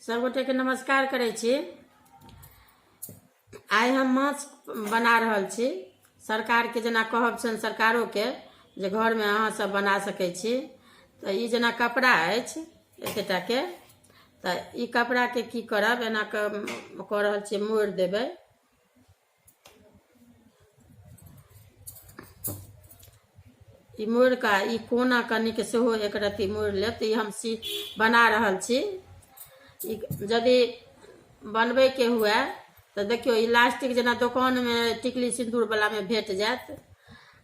सबगोटे के नमस्कार करै छी। आइ हम माछ बना रहल छी। सरकार के जेना कहब छन सरकारों के जे घर में अहाँ सब बना सकै छी। तो ई जेना कपड़ा अछि एकेटा के, तो ई कपड़ा के की करब, एना कऽ रहल छी, मोड़ देबै। ई मोड़ का ई कोना कनी के सेहो एक रत्ती मोड़ लेब। तो ई हम बना रहल छी। यदि बनबे के हुए तो देखियो इलास्टिक जेना दुकान में टिकली सिंदूर वाला में भेट जात।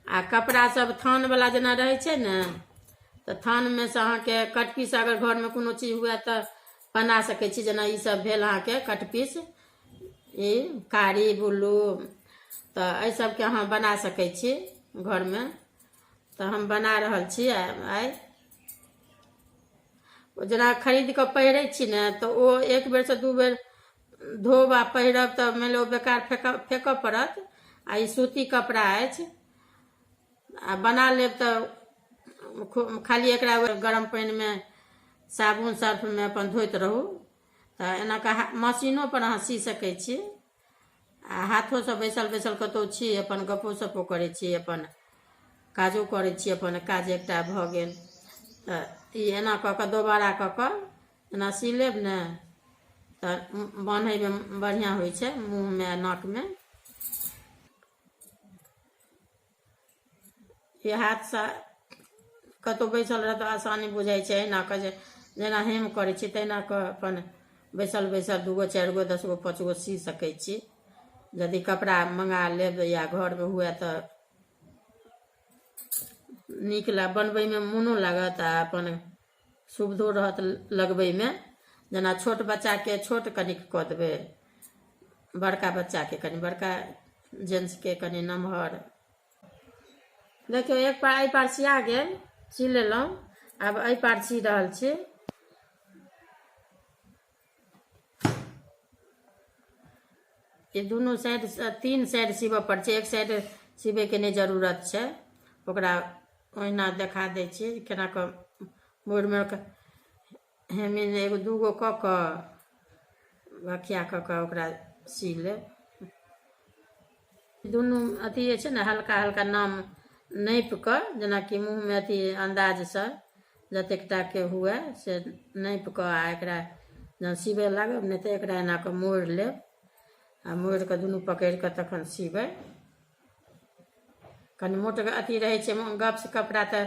आ कपड़ा सब थान वाला जेना रहे छे ने, तो थान में से अहाँ के कट पीस अगर घर में कोनो चीज हुए तो बना सके छी। जेना ई सब भेल अहाँ के कट पीस, ई कारी बुल्लू, तो ये सब के अहाँ बना सके छी घर में। तो हम बना रहल छी आइ। जेना खरीद के पहिरे छी ने, तो वो एक बेर से दू बेर धोब आ पहिरब तो मान लो बेकार फेंक पड़त। आ ई सूती कपड़ा अछि, आ बना लेब तो खाली एकरा गरम पानी में साबुन सर्फ में अपन धोइत रहू। तो एना का मशीनों पर अहाँ सी सकै छी। आ हाथों से बैसल बैसल कतौ छी, अपन गपो सपो करै छी, अपन काजो करै छी, अपन काज एकटा भऽ गेल। तो ई एना कऽ कऽ दोबारा कऽ कऽ एना सी लेब ने, तो बान्है में बढ़िया होइ छै, मुँह में नाक में। ये हाथ से कतौ बैसल रह तो आसानी बुझाइ छै। एना कऽ जेना हेम करै छी तहिना कऽ अपन बैसल बैसल 2 गो 4 गो 10 गो 5 गो सी सकै छी। यदि कपड़ा मंगा लेब या घर में हुए तो नीक बनबै में मोनो लागत, आ अपन सुविधो रहत लगबै में। जेना छोट बच्चा के छोट कनिक कऽ देबै, बड़का बच्चा के कनि बड़का, जेंट्स के कनि नमहर। देखियो एक पार एहि पार सिया गेल, सी लेलहुँ। आब एहि पार सी रहल छी। ये दोनों साइड 3 साइड सीबऽ पड़ छै, एक साइड सीबे के नहीं जरूरत छै। ओकरा ओहिना देखा दै छी केना कऽ मोड़ मोड़ कऽ हेमिन 1 2 गो कऽ कऽ बखिया कऽ कऽ ओकरा सी लेब। दुनू अथी छै ने, हल्का हल्का नाम नाप कऽ, जेना कि मुँह में अथी अंदाज से जतेकटा के हुए से नाप कऽ आ एकरा जब सीबे लागब नहीं तो एकरा एना कऽ मोड़ लेब। आ मोड़ कऽ दुनू पकड़ कऽ तखन सीबै। कनि मोट अथी रहे छै गप्स कपड़ा, तो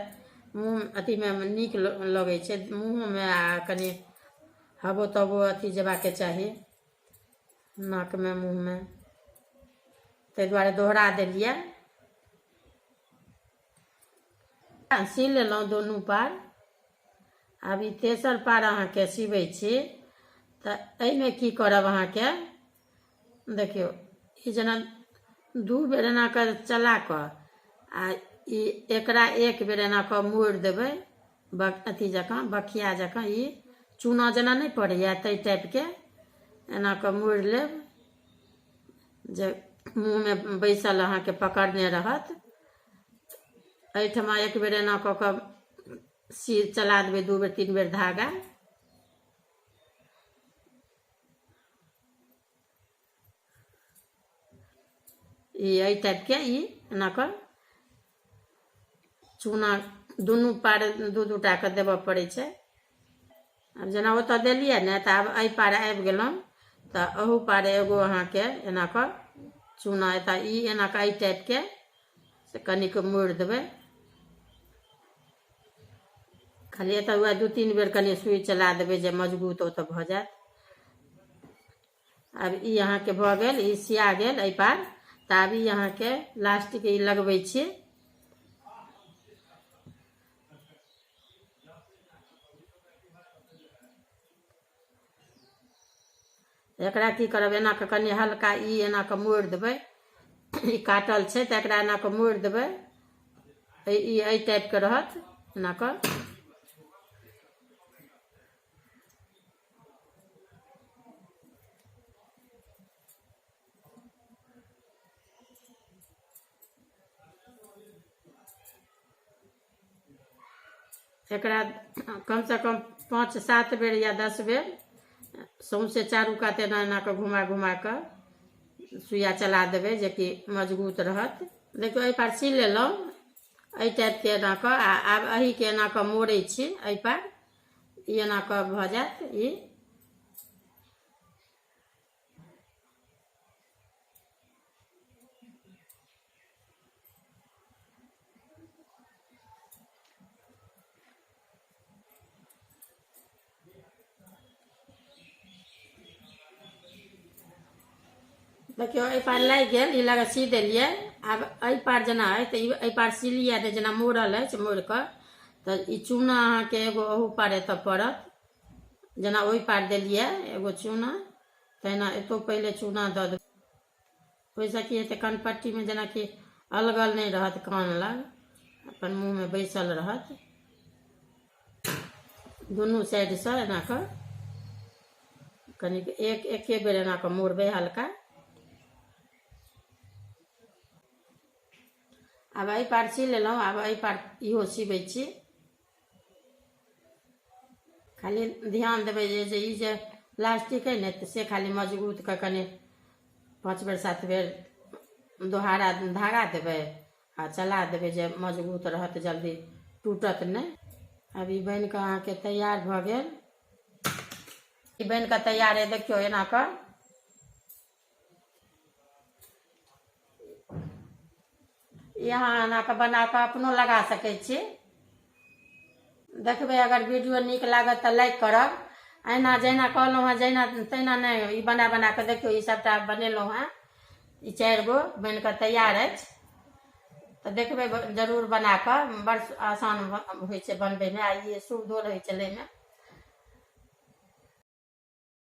मुँह अथी में नीक लगे छै मुँह में, आ कनि हबो तबो अथी जेबा के चाही नाक में मुँह में, ते दुआरे दोहरा देलिए। सी लेलहुँ दोनों पार। आब ई तेसर पार अहाँ के सीबै छी। तो एहिमे की करब अहाँ के, देखियो ई जेना 2 बेर एना कर चला कऽ आ ई एकरा 1 बेर एना कऽ मोड़ देबै, अथी जकाँ बखिया जकाँ। ई चूना जेना नहीं पड़ैया तै टाइप के एना कऽ मोड़ लेब, जे मुँह में बैसल अहाँ के पकड़ने रहत। एहिठमा 1 बेर एना कऽ कऽ चला देबै, 2 बेर 3 बेर धागा। ई टाइप के ई एना कऽ चूना दुनू पार 2 टा के देबऽ पड़ै छै। अब जेना ओतऽ देलियै ने, तो आब एहि पार आबि गेलहुँ, तो अहू पार एगो अहाँ के एना कऽ चूना ई एना कऽ एहि टाइप के से कनिक मोड़ देबै। खाली एतऽ हुए 2-3 बेर कनि सुई चला देबै, जे मजबूत ओतऽ भऽ जायत। अब ई अहाँ के भऽ गेल, ई सिया गेल एहि पार। तो आब ई अहाँ के लास्ट के ई लगबै छी। एकरा की करब, एना कऽ कनि हल्का ई एना कऽ मोड़ देबै। ई काटल छै तो एकरा एना कऽ मोड़ देबै। ई एहि टाइप के रहत एना कऽ। एकरा कम से कम 5-7 बेर या 10 बेर सौंसे चारू कात एना एना कऽ घुमा घुमा कऽ सुइया चला देबै जेकि मजबूत रहत। देखियौ एहि पार सी लेलहुँ एहि टाइपके एना कऽ, आ आब एहिके एना कऽ मोड़ै छी एहि पार, ई एना कऽ भऽ जायत। ई देखियौ एहि पार लागि गेल, ई लगा सी देलियै। आब एहि पार जेना अइ तऽ एहि पार सिलियै तऽ जेना मोड़ल अछि, मोड़ि कऽ तऽ ई चूना अहाँके एगो ओहू पार एतऽ पड़त, जेना ओहि पार देलियै एगो चूना, तहिना एतौ पहिले चूना दऽ देबै। ओहिसँ की हेतै, कनपट्टीमे जेनाकि अलगल नहि रहत, कान लग अपन मुँहमे बैसल रहत। दुनू साइडसँ एना कऽ कनिक एके बेर एना कऽ मोड़बै हल्का। आब एहि पार सी लेलहुँ, आब एहि पार इहो सीबै छी। खाली ध्यान देबै जे ई जे प्लास्टिक है ने, से खाली मजबूत कऽ कनि 5 बेर 7 बेर दोहारा धागा देबै आ चला देबै, जे मजबूत रहत, जल्दी टूटत नहि। अब ई बनि कऽ अहाँके तैयार भऽ गेल। ई बनि कऽ तैयार है, देखियौ एना कऽ। यहाँ एना कऽ बना कऽ अपनो लगा सकै छी। देखबै अगर वीडियो नीक लागत तऽ लाइक करब। अहिना जहिना कहलहुँ हँ जहिना तहिना नहि, ई बना बना कऽ देखियौ, ई सबटा बनेलहुँ हँ। ई 4 गो बनि कऽ तैयार अछि, तऽ देखबै जरूर बना कऽ। बड़ आसान होइ छै बनबैमे, आ ई सुविधो रहै छै लैमे।